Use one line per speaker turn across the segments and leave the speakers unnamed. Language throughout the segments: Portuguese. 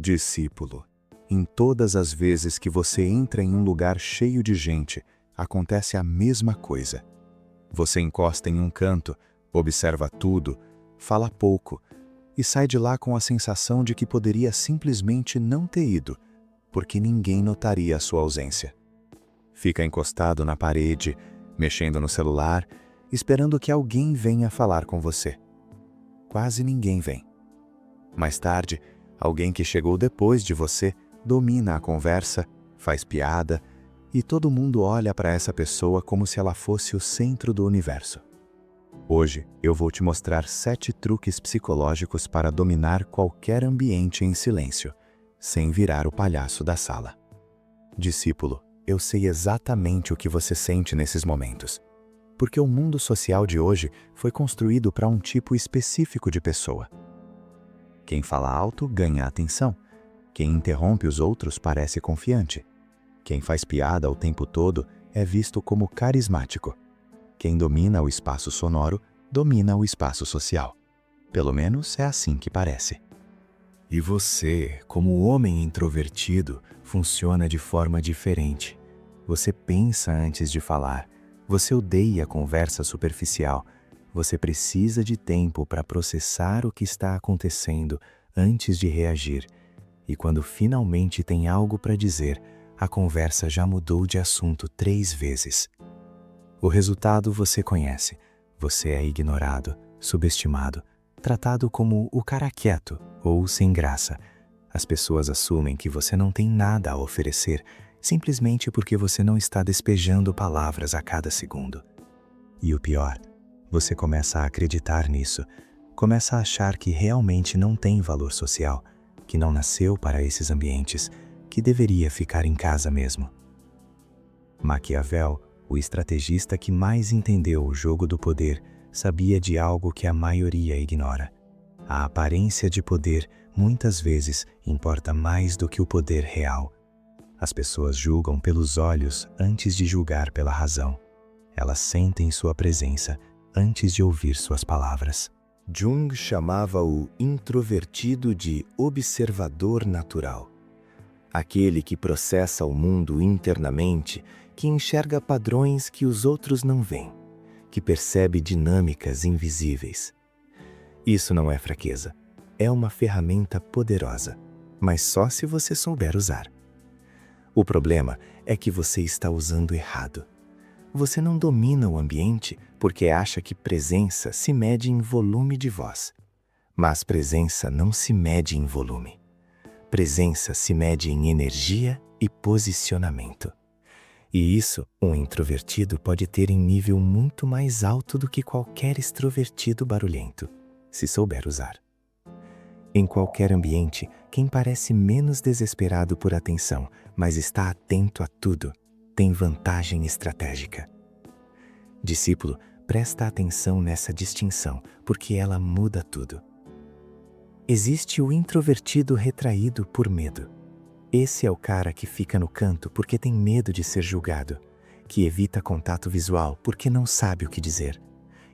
Discípulo, em todas as vezes que você entra em um lugar cheio de gente, acontece a mesma coisa. Você encosta em um canto, observa tudo, fala pouco e sai de lá com a sensação de que poderia simplesmente não ter ido, porque ninguém notaria a sua ausência. Fica encostado na parede, mexendo no celular, esperando que alguém venha falar com você. Quase ninguém vem. Mais tarde, alguém que chegou depois de você domina a conversa, faz piada, e todo mundo olha para essa pessoa como se ela fosse o centro do universo. Hoje eu vou te mostrar 7 truques psicológicos para dominar qualquer ambiente em silêncio, sem virar o palhaço da sala. Discípulo, eu sei exatamente o que você sente nesses momentos, porque o mundo social de hoje foi construído para um tipo específico de pessoa. Quem fala alto ganha atenção. Quem interrompe os outros parece confiante. Quem faz piada o tempo todo é visto como carismático. Quem domina o espaço sonoro, domina o espaço social. Pelo menos é assim que parece. E você, como homem introvertido, funciona de forma diferente. Você pensa antes de falar. Você odeia a conversa superficial. Você precisa de tempo para processar o que está acontecendo antes de reagir. E quando finalmente tem algo para dizer, a conversa já mudou de assunto 3 vezes. O resultado você conhece. Você é ignorado, subestimado, tratado como o cara quieto ou sem graça. As pessoas assumem que você não tem nada a oferecer, simplesmente porque você não está despejando palavras a cada segundo. E o pior, você começa a acreditar nisso, começa a achar que realmente não tem valor social, que não nasceu para esses ambientes, que deveria ficar em casa mesmo. Maquiavel, o estrategista que mais entendeu o jogo do poder, sabia de algo que a maioria ignora. A aparência de poder muitas vezes importa mais do que o poder real. As pessoas julgam pelos olhos antes de julgar pela razão. Elas sentem sua presença antes de ouvir suas palavras. Jung chamava o introvertido de observador natural. Aquele que processa o mundo internamente, que enxerga padrões que os outros não veem, que percebe dinâmicas invisíveis. Isso não é fraqueza, é uma ferramenta poderosa, mas só se você souber usar. O problema é que você está usando errado. Você não domina o ambiente porque acha que presença se mede em volume de voz. Mas presença não se mede em volume. Presença se mede em energia e posicionamento. E isso, um introvertido pode ter em nível muito mais alto do que qualquer extrovertido barulhento, se souber usar. Em qualquer ambiente, quem parece menos desesperado por atenção, mas está atento a tudo, tem vantagem estratégica. Discípulo, presta atenção nessa distinção, porque ela muda tudo. Existe o introvertido retraído por medo. Esse é o cara que fica no canto porque tem medo de ser julgado, que evita contato visual porque não sabe o que dizer,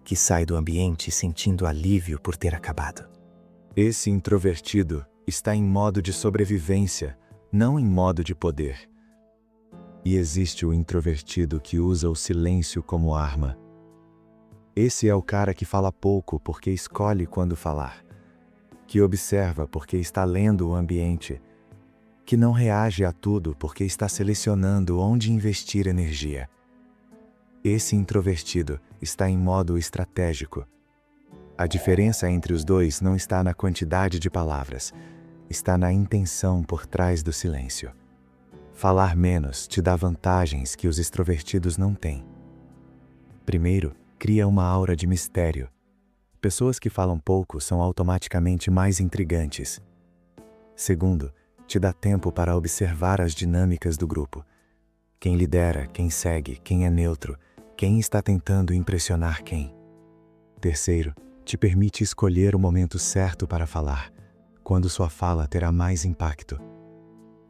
que sai do ambiente sentindo alívio por ter acabado. Esse introvertido está em modo de sobrevivência, não em modo de poder. E existe o introvertido que usa o silêncio como arma. Esse é o cara que fala pouco porque escolhe quando falar, que observa porque está lendo o ambiente, que não reage a tudo porque está selecionando onde investir energia. Esse introvertido está em modo estratégico. A diferença entre os dois não está na quantidade de palavras, está na intenção por trás do silêncio. Falar menos te dá vantagens que os extrovertidos não têm. Primeiro, cria uma aura de mistério. Pessoas que falam pouco são automaticamente mais intrigantes. Segundo, te dá tempo para observar as dinâmicas do grupo. Quem lidera, quem segue, quem é neutro, quem está tentando impressionar quem. Terceiro, te permite escolher o momento certo para falar, quando sua fala terá mais impacto.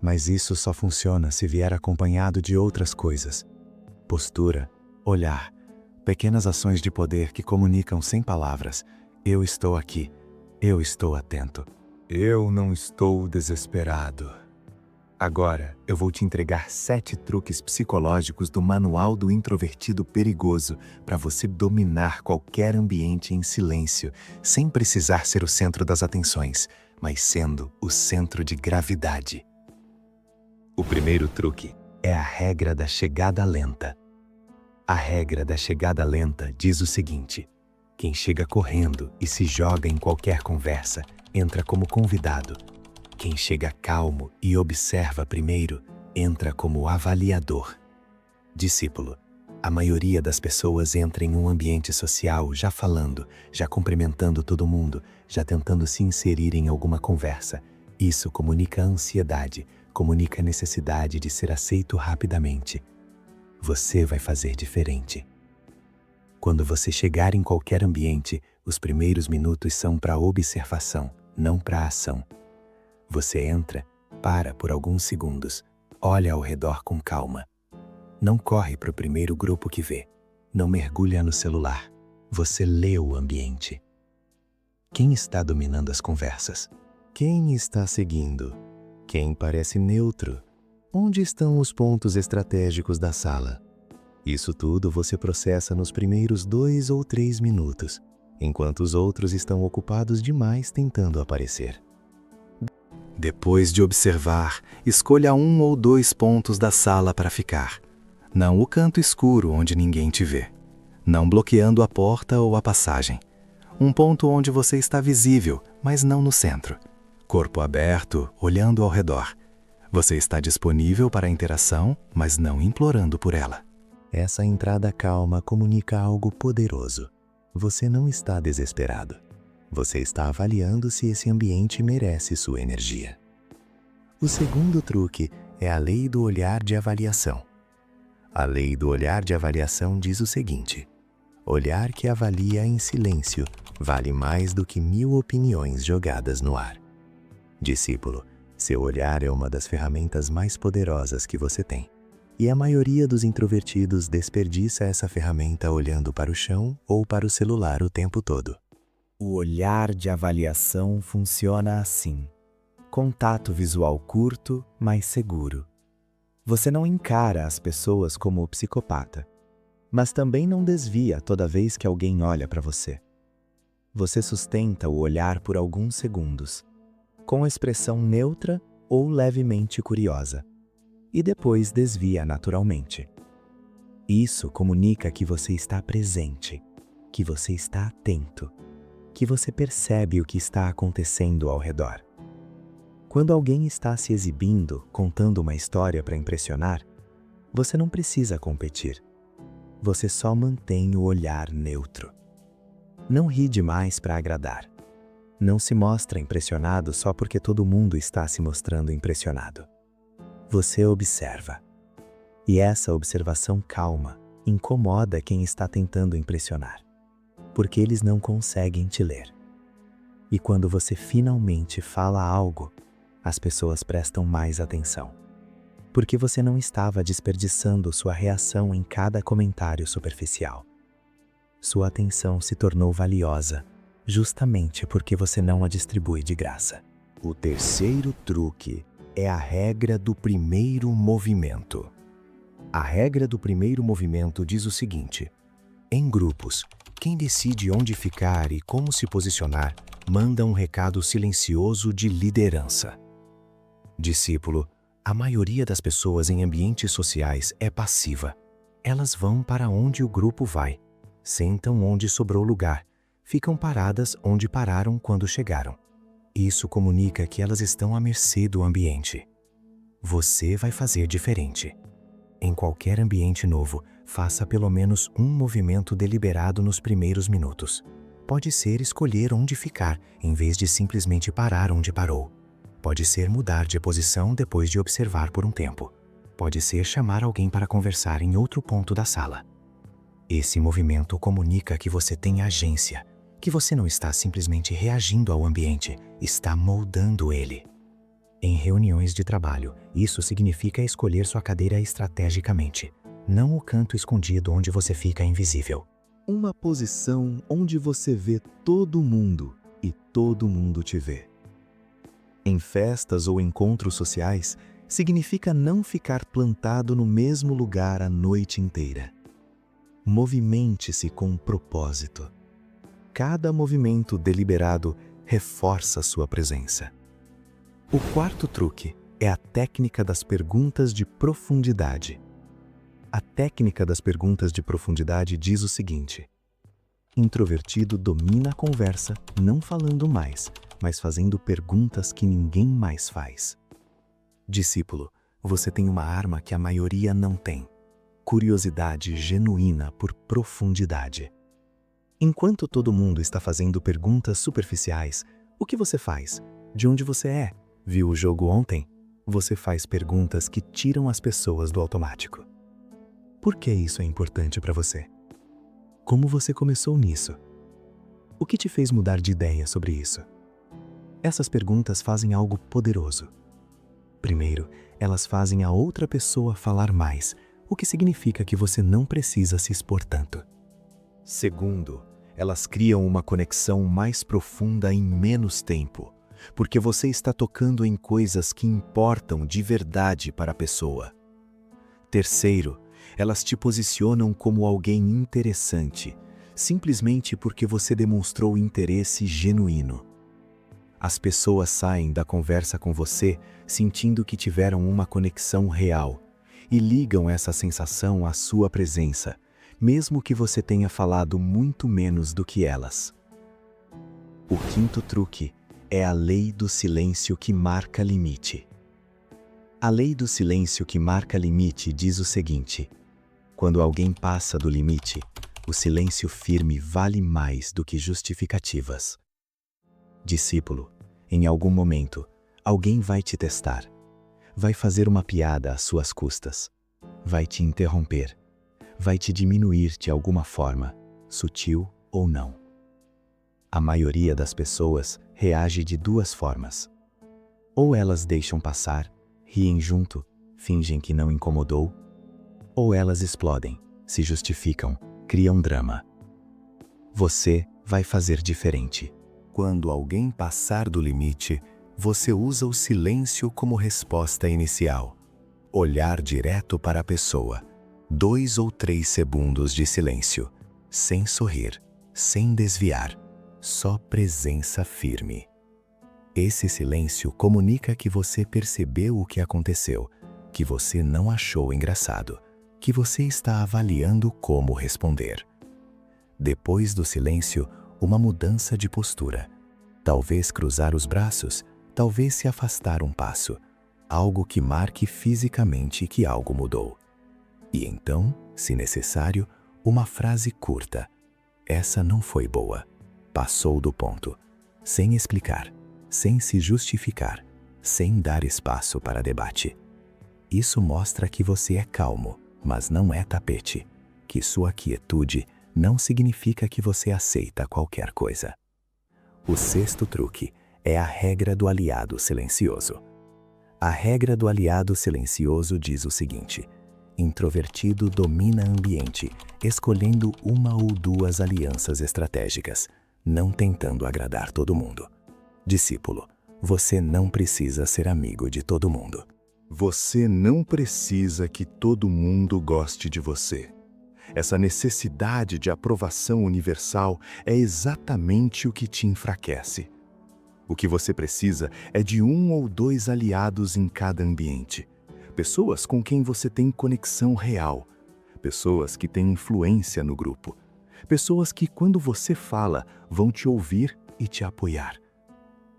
Mas isso só funciona se vier acompanhado de outras coisas. Postura, olhar, pequenas ações de poder que comunicam sem palavras. Eu estou aqui, eu estou atento. Eu não estou desesperado. Agora eu vou te entregar 7 truques psicológicos do Manual do Introvertido Perigoso para você dominar qualquer ambiente em silêncio, sem precisar ser o centro das atenções, mas sendo o centro de gravidade. O primeiro truque é a regra da chegada lenta. A regra da chegada lenta diz o seguinte: quem chega correndo e se joga em qualquer conversa entra como convidado. Quem chega calmo e observa primeiro entra como avaliador. Discípulo: a maioria das pessoas entra em um ambiente social já falando, já cumprimentando todo mundo, já tentando se inserir em alguma conversa. Isso comunica ansiedade, comunica a necessidade de ser aceito rapidamente. Você vai fazer diferente. Quando você chegar em qualquer ambiente, os primeiros minutos são para observação, não para ação. Você entra, para por alguns segundos, olha ao redor com calma. Não corre para o primeiro grupo que vê. Não mergulha no celular. Você lê o ambiente. Quem está dominando as conversas? Quem está seguindo? Quem parece neutro? Onde estão os pontos estratégicos da sala? Isso tudo você processa nos primeiros 2 ou 3 minutos, enquanto os outros estão ocupados demais tentando aparecer. Depois de observar, escolha 1 ou 2 pontos da sala para ficar. Não o canto escuro onde ninguém te vê. Não bloqueando a porta ou a passagem. Um ponto onde você está visível, mas não no centro. Corpo aberto, olhando ao redor. Você está disponível para a interação, mas não implorando por ela. Essa entrada calma comunica algo poderoso. Você não está desesperado. Você está avaliando se esse ambiente merece sua energia. O segundo truque é a lei do olhar de avaliação. A lei do olhar de avaliação diz o seguinte: olhar que avalia em silêncio vale mais do que 1000 opiniões jogadas no ar. Discípulo, seu olhar é uma das ferramentas mais poderosas que você tem. E a maioria dos introvertidos desperdiça essa ferramenta olhando para o chão ou para o celular o tempo todo. O olhar de avaliação funciona assim: contato visual curto, mas seguro. Você não encara as pessoas como o psicopata, mas também não desvia toda vez que alguém olha para você. Você sustenta o olhar por alguns segundos, com expressão neutra ou levemente curiosa, e depois desvia naturalmente. Isso comunica que você está presente, que você está atento, que você percebe o que está acontecendo ao redor. Quando alguém está se exibindo, contando uma história para impressionar, você não precisa competir. Você só mantém o olhar neutro. Não ri demais para agradar. Não se mostra impressionado só porque todo mundo está se mostrando impressionado. Você observa. E essa observação calma incomoda quem está tentando impressionar, porque eles não conseguem te ler. E quando você finalmente fala algo, as pessoas prestam mais atenção, porque você não estava desperdiçando sua reação em cada comentário superficial. Sua atenção se tornou valiosa, justamente porque você não a distribui de graça. O terceiro truque é a regra do primeiro movimento. A regra do primeiro movimento diz o seguinte: em grupos, quem decide onde ficar e como se posicionar manda um recado silencioso de liderança. Discípulo, a maioria das pessoas em ambientes sociais é passiva. Elas vão para onde o grupo vai, sentam onde sobrou lugar, ficam paradas onde pararam quando chegaram. Isso comunica que elas estão à mercê do ambiente. Você vai fazer diferente. Em qualquer ambiente novo, faça pelo menos um movimento deliberado nos primeiros minutos. Pode ser escolher onde ficar, em vez de simplesmente parar onde parou. Pode ser mudar de posição depois de observar por um tempo. Pode ser chamar alguém para conversar em outro ponto da sala. Esse movimento comunica que você tem agência, que você não está simplesmente reagindo ao ambiente, está moldando ele. Em reuniões de trabalho, isso significa escolher sua cadeira estrategicamente, não o canto escondido onde você fica invisível. Uma posição onde você vê todo mundo e todo mundo te vê. Em festas ou encontros sociais, significa não ficar plantado no mesmo lugar a noite inteira. Movimente-se com propósito. Cada movimento deliberado reforça sua presença. O quarto truque é a técnica das perguntas de profundidade. A técnica das perguntas de profundidade diz o seguinte: introvertido domina a conversa, não falando mais, mas fazendo perguntas que ninguém mais faz. Discípulo, você tem uma arma que a maioria não tem: curiosidade genuína por profundidade. Enquanto todo mundo está fazendo perguntas superficiais, o que você faz? De onde você é? Viu o jogo ontem? Você faz perguntas que tiram as pessoas do automático. Por que isso é importante para você? Como você começou nisso? O que te fez mudar de ideia sobre isso? Essas perguntas fazem algo poderoso. Primeiro, elas fazem a outra pessoa falar mais, o que significa que você não precisa se expor tanto. Segundo, elas criam uma conexão mais profunda em menos tempo, porque você está tocando em coisas que importam de verdade para a pessoa. Terceiro, elas te posicionam como alguém interessante, simplesmente porque você demonstrou interesse genuíno. As pessoas saem da conversa com você sentindo que tiveram uma conexão real e ligam essa sensação à sua presença, mesmo que você tenha falado muito menos do que elas. O quinto truque é a lei do silêncio que marca limite. A lei do silêncio que marca limite diz o seguinte: quando alguém passa do limite, o silêncio firme vale mais do que justificativas. Discípulo, em algum momento, alguém vai te testar. Vai fazer uma piada às suas custas. Vai te interromper. Vai te diminuir de alguma forma, sutil ou não. A maioria das pessoas reage de duas formas. Ou elas deixam passar, riem junto, fingem que não incomodou, ou elas explodem, se justificam, criam drama. Você vai fazer diferente. Quando alguém passar do limite, você usa o silêncio como resposta inicial. Olhar direto para a pessoa. 2 ou 3 segundos de silêncio, sem sorrir, sem desviar, só presença firme. Esse silêncio comunica que você percebeu o que aconteceu, que você não achou engraçado, que você está avaliando como responder. Depois do silêncio, uma mudança de postura. Talvez cruzar os braços, talvez se afastar um passo, algo que marque fisicamente que algo mudou. E então, se necessário, uma frase curta. Essa não foi boa. Passou do ponto. Sem explicar, sem se justificar, sem dar espaço para debate. Isso mostra que você é calmo, mas não é tapete. Que sua quietude não significa que você aceita qualquer coisa. O sexto truque é a regra do aliado silencioso. A regra do aliado silencioso diz o seguinte: introvertido domina ambiente, escolhendo 1 ou 2 alianças estratégicas, não tentando agradar todo mundo. Discípulo, você não precisa ser amigo de todo mundo. Você não precisa que todo mundo goste de você. Essa necessidade de aprovação universal é exatamente o que te enfraquece. O que você precisa é de 1 ou 2 aliados em cada ambiente. Pessoas com quem você tem conexão real. Pessoas que têm influência no grupo. Pessoas que, quando você fala, vão te ouvir e te apoiar.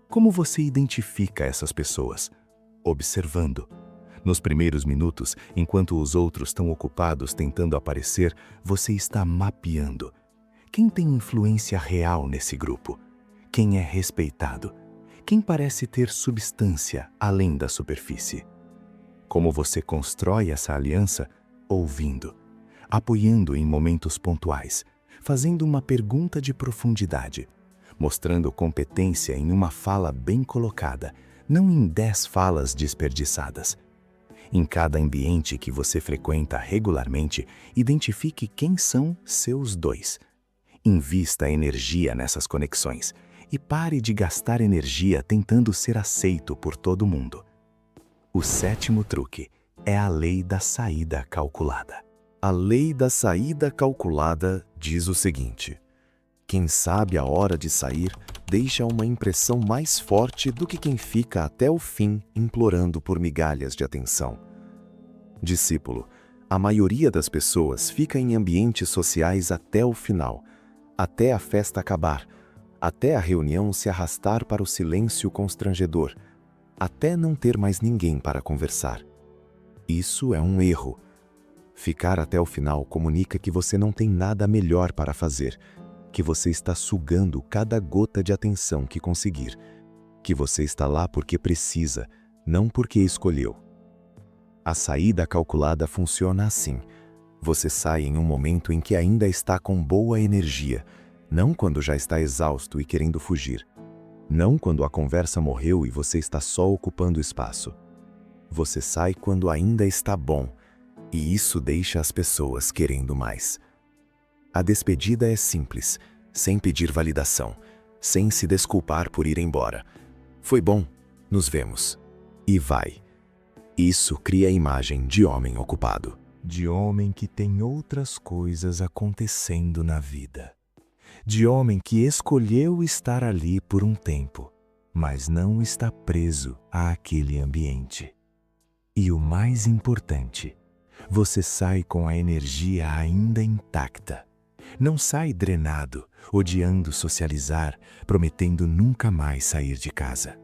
Como você identifica essas pessoas? Observando. Nos primeiros minutos, enquanto os outros estão ocupados tentando aparecer, você está mapeando. Quem tem influência real nesse grupo? Quem é respeitado? Quem parece ter substância além da superfície? Como você constrói essa aliança? Ouvindo, apoiando em momentos pontuais, fazendo uma pergunta de profundidade, mostrando competência em uma fala bem colocada, não em 10 falas desperdiçadas. Em cada ambiente que você frequenta regularmente, identifique quem são seus 2. Invista energia nessas conexões. e pare de gastar energia tentando ser aceito por todo mundo. O 7º truque é a lei da saída calculada. A lei da saída calculada diz o seguinte: quem sabe a hora de sair deixa uma impressão mais forte do que quem fica até o fim implorando por migalhas de atenção. Discípulo, a maioria das pessoas fica em ambientes sociais até o final, até a festa acabar, até a reunião se arrastar para o silêncio constrangedor, até não ter mais ninguém para conversar. Isso é um erro. Ficar até o final comunica que você não tem nada melhor para fazer, que você está sugando cada gota de atenção que conseguir, que você está lá porque precisa, não porque escolheu. A saída calculada funciona assim. Você sai em um momento em que ainda está com boa energia, não quando já está exausto e querendo fugir. Não quando a conversa morreu e você está só ocupando espaço. Você sai quando ainda está bom, e isso deixa as pessoas querendo mais. A despedida é simples, sem pedir validação, sem se desculpar por ir embora. Foi bom, nos vemos. E vai. Isso cria a imagem de homem ocupado. De homem que tem outras coisas acontecendo na vida. De homem que escolheu estar ali por um tempo, mas não está preso àquele ambiente. E o mais importante, você sai com a energia ainda intacta. Não sai drenado, odiando socializar, prometendo nunca mais sair de casa.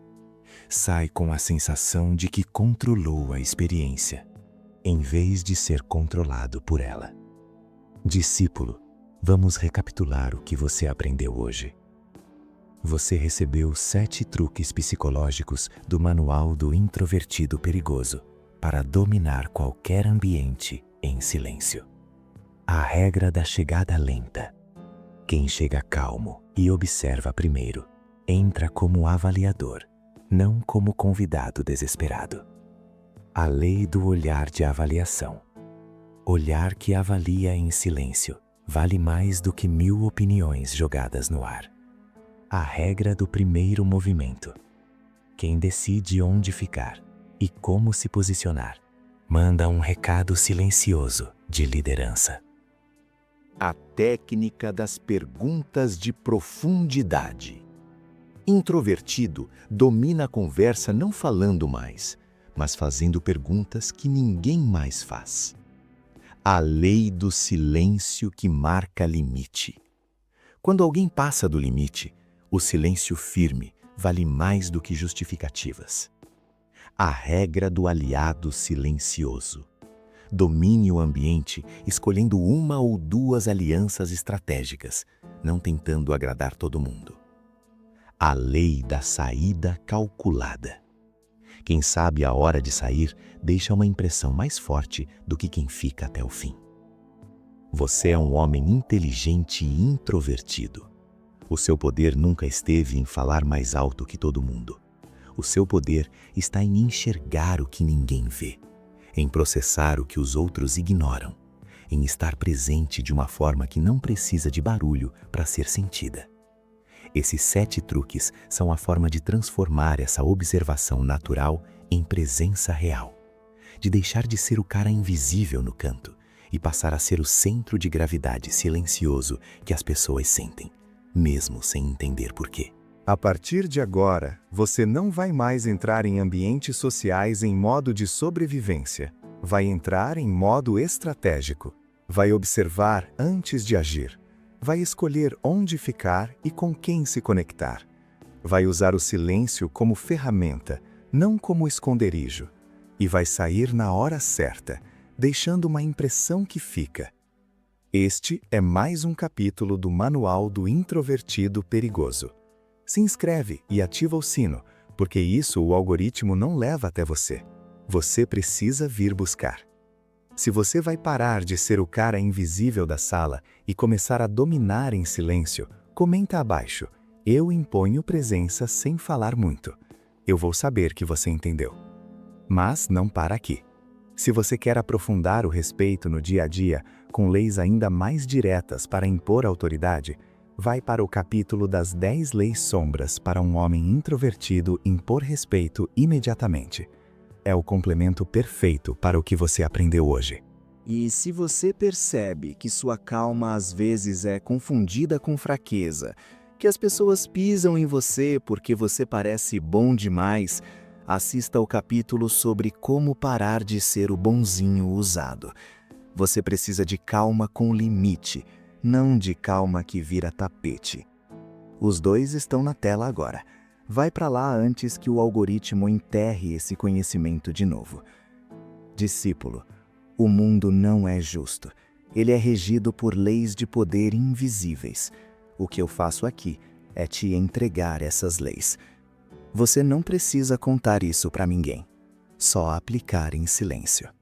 Sai com a sensação de que controlou a experiência, em vez de ser controlado por ela. Discípulo, vamos recapitular o que você aprendeu hoje. Você recebeu 7 truques psicológicos do Manual do Introvertido Perigoso para dominar qualquer ambiente em silêncio. A regra da chegada lenta. Quem chega calmo e observa primeiro, entra como avaliador, não como convidado desesperado. A lei do olhar de avaliação. Olhar que avalia em silêncio vale mais do que 1000 opiniões jogadas no ar. A regra do primeiro movimento. Quem decide onde ficar e como se posicionar, manda um recado silencioso de liderança. A técnica das perguntas de profundidade. Introvertido domina a conversa não falando mais, mas fazendo perguntas que ninguém mais faz. A lei do silêncio que marca limite. Quando alguém passa do limite, o silêncio firme vale mais do que justificativas. A regra do aliado silencioso. Domine o ambiente escolhendo 1 ou 2 alianças estratégicas, não tentando agradar todo mundo. A lei da saída calculada. Quem sabe a hora de sair deixa uma impressão mais forte do que quem fica até o fim. Você é um homem inteligente e introvertido. O seu poder nunca esteve em falar mais alto que todo mundo. O seu poder está em enxergar o que ninguém vê, em processar o que os outros ignoram, em estar presente de uma forma que não precisa de barulho para ser sentida. Esses 7 truques são a forma de transformar essa observação natural em presença real, de deixar de ser o cara invisível no canto e passar a ser o centro de gravidade silencioso que as pessoas sentem, mesmo sem entender por quê. A partir de agora, você não vai mais entrar em ambientes sociais em modo de sobrevivência. Vai entrar em modo estratégico. Vai observar antes de agir. Vai escolher onde ficar e com quem se conectar. Vai usar o silêncio como ferramenta, não como esconderijo. E vai sair na hora certa, deixando uma impressão que fica. Este é mais um capítulo do Manual do Introvertido Perigoso. Se inscreve e ativa o sino, porque isso o algoritmo não leva até você. Você precisa vir buscar. Se você vai parar de ser o cara invisível da sala e começar a dominar em silêncio, comenta abaixo. Eu imponho presença sem falar muito. Eu vou saber que você entendeu. Mas não para aqui. Se você quer aprofundar o respeito no dia a dia, com leis ainda mais diretas para impor autoridade, Vai para o capítulo das 10 leis sombras para um homem introvertido impor respeito imediatamente. É o complemento perfeito para o que você aprendeu hoje.
E se você percebe que sua calma às vezes é confundida com fraqueza, que as pessoas pisam em você porque você parece bom demais, assista ao capítulo sobre como parar de ser o bonzinho usado. Você precisa de calma com limite, não de calma que vira tapete. Os dois estão na tela agora. Vai para lá antes que o algoritmo enterre esse conhecimento de novo. Discípulo, o mundo não é justo. Ele é regido por leis de poder invisíveis. O que eu faço aqui é te entregar essas leis. Você não precisa contar isso para ninguém. Só aplicar em silêncio.